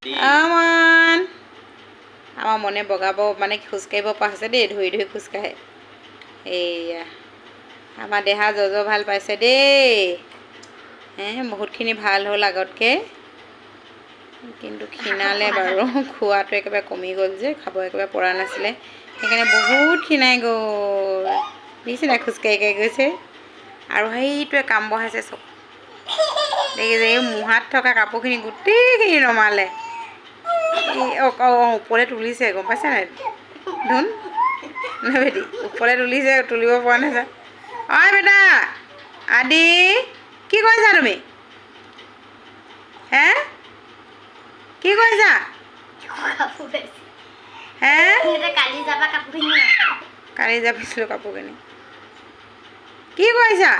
আমান আমাৰ মনে বগাব মানে খোজ কাঢ়িব পৰা হৈছে দেই ধৰি ধৰি খোজ কাঢ়ে এইয়া আমাৰ দেহা জজ ভাল পাইছে দেই বহুতখিনি ভাল হ'ল আগতকৈ কিন্তু ক্ষীণালে বাৰু খোৱাটো একেবাৰে কমি গ'ল যে খাব একেবাৰে পৰা নাছিলে সেইকাৰণে বহুত ক্ষীণাই গ'ল দেখিছে খোজকাঢ়ি কাঢ়ি গৈছে আৰু সেইটোৱে কাম বঢ়াইছে চব দেখিছে এই মুহাত থকা কাপোৰখিনি গোটেইখিনি নমালে ওপৰলৈ তুলিছে গম পাইছা নাই ধুন বেটি ওপৰলৈ তুলিছে তুলিব পৰা নাই যা ঐ বেটা আদি কি কৰিছা তুমি হে কি কৰিছা হে কালি যাবিছিলোঁ কাপোৰখিনি কি কৰিছা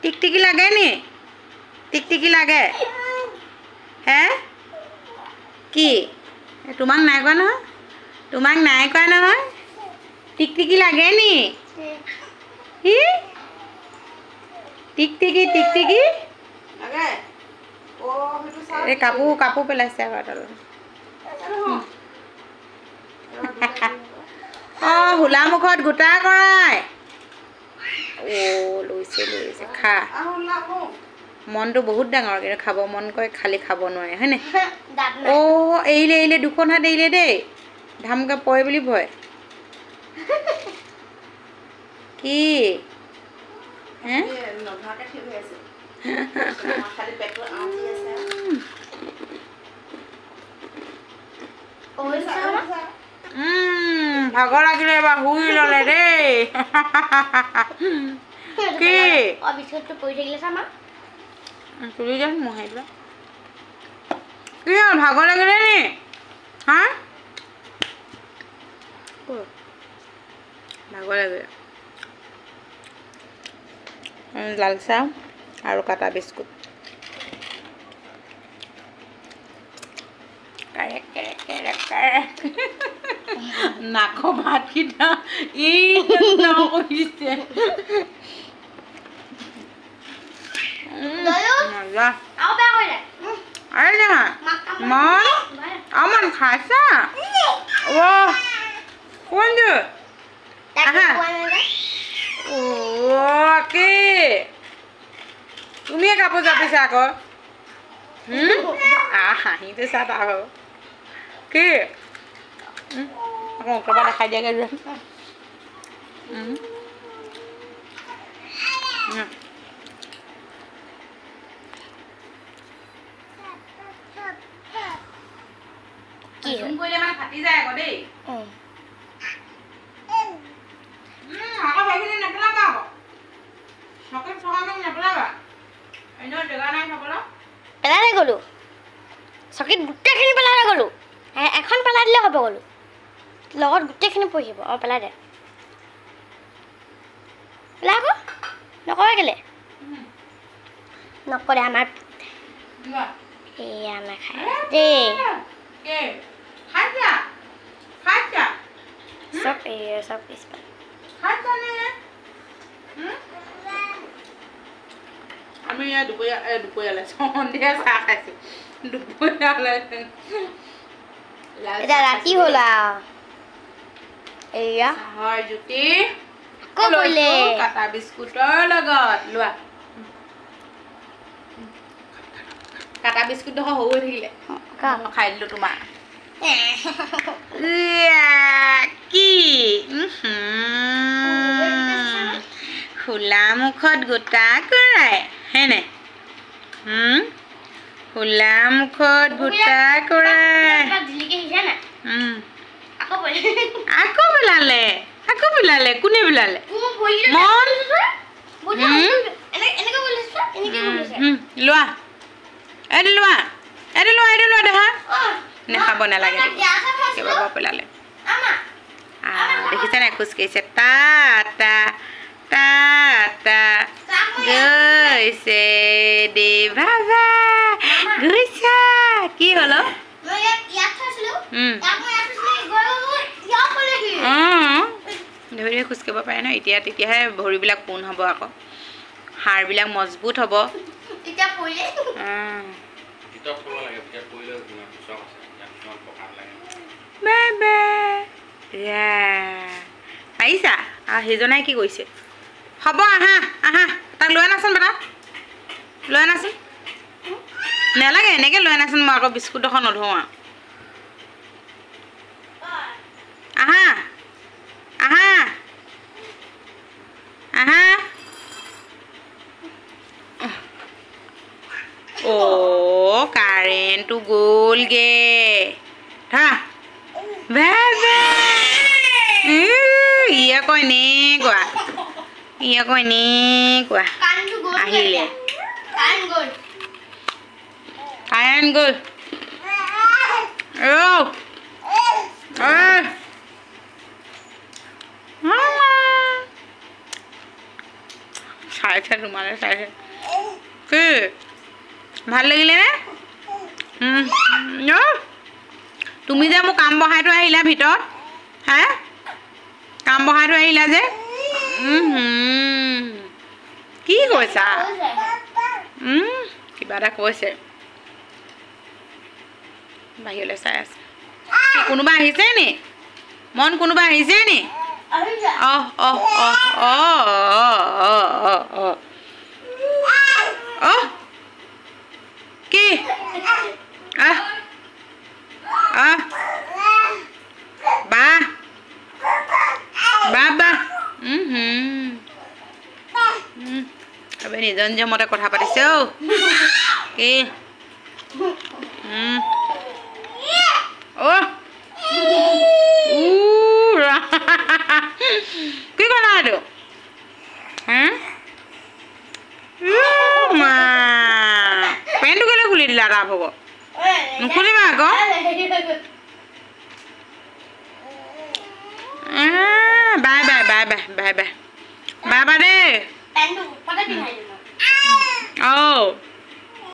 টিকটিকি লাগে নি টিকটিকি লাগে হে কি তোমাক নাই কোৱা নহয় টিকটিকি লাগে নি টিকটিকি এই কাপোৰ পেলাইছে আকৌ তলত হোলা মুখত গোটা কৰাই লৈছে খা মনটো বহুত ডাঙৰ কিন্তু খাব মন কৰে খালি খাব নোৱাৰে হয়নে এৰিলে দুখন হাত এৰিলে দেই ধামকৈ পৰে বুলি ভয় কি ভাগৰ লাগিলে এবাৰ শুই ল'লে দেই কি তুলি যাম মোহাৰি পেলাই কি হ'ল ভাগৰ লাগিলে নি হা ভাগৰ লাগিলে লাল চাহ আৰু কাটা বিস্কুট নাক ভাতকেইটা কৰিছে Aman khasa. Wah, kundu. Aha. Wah, ki. Tumi kapo japisa ako? Itu saya tahu. Ki. Aku coba dekai dia dulu. Chúng tôi đem ăn khát đi ra có đi. Họ có phải cái này nè lắm không? Họ có sao không nè lắm à? Anh nói được anh không có lắm. Pelai deh golu. Sakit gute khini pelai deh golu. Ekhon pelai dile hobe golu. Logot gute khini pohibo. Pelai deh. Pelai ko? Nokore kele. Nokore amar. Dua. Iya amar khai. Deh. Oke. Kaca. Sok ispa. Kaca nih. Ami ya dupoya lah. Sondia sakasi. Dupoya lah. এটা রাতি হলা এয়া হয় জুতি কবলে কাটা বিস্কুটৰ লগত লোৱা কাটা বিস্কুট দেখো হৈ থাকিলে খাই দিলো তোমাৰ কি খোলা মুখত গোটা কৰাই হেনে খোলা মুখত গোটা কৰাই আকৌ বিলালে কোনে বিলালে মন লোৱা এইটো লোৱা দেখা নেখাব নালাগে কেইবাবাৰ পেলালে দেখিছে নাই খোজকাঢ়িছে টা গৈছে দে বাবা গৈছা কি হ'ল ধৰি খোজকাঢ়িব পাৰে ন তেতিয়াহে ভৰিবিলাক পোন হ'ব আকৌ হাড়বিলাক মজবুত হ'ব কিতাপ পঢ়িলে কিতাপ পঢ়িব লাগে কিতাপ পঢ়িলে চব আছে কিতাপ পঢ়াব লাগে বাবা ৰা আহিছা সেইজনাই কি কৰিছে হ'ব আহা আহা তাক লৈ আনাচোন বেটা লৈ আনাচোন নালাগে এনেকৈ লৈ আনাচোন মই আকৌ বিস্কুট এখন নধৰোঁ আৰু আহা আহা আহা অ' কাৰেণ্টটো গ'লগে ধৰা বাবা ই আকৌ এনেকুৱা আহিলে কাৰেণ্ট গ'ল চাইছে তোমালে চাইছে কি ভাল লাগিলে নে তুমি যে মোক কাম বঢ়াই থৈ আহিলা ভিতৰত হা কাম বঢ়াই থৈ আহিলা যে কি কৈছা কিবা এটা কৈছে বাহিৰলৈ চাই আছে কোনোবা আহিছে নি মন কোনোবা আহিছে নি কি বাবা চবে নিজৰ নিজৰ মতে কথা পাতিছে কি কি ক'লা এইটো পেণ্টটো কেলৈ খুলি দিলা তাৰ ভাগ নুখুলিবা আকৌ bye bye bye bye bye bye bye bye দেই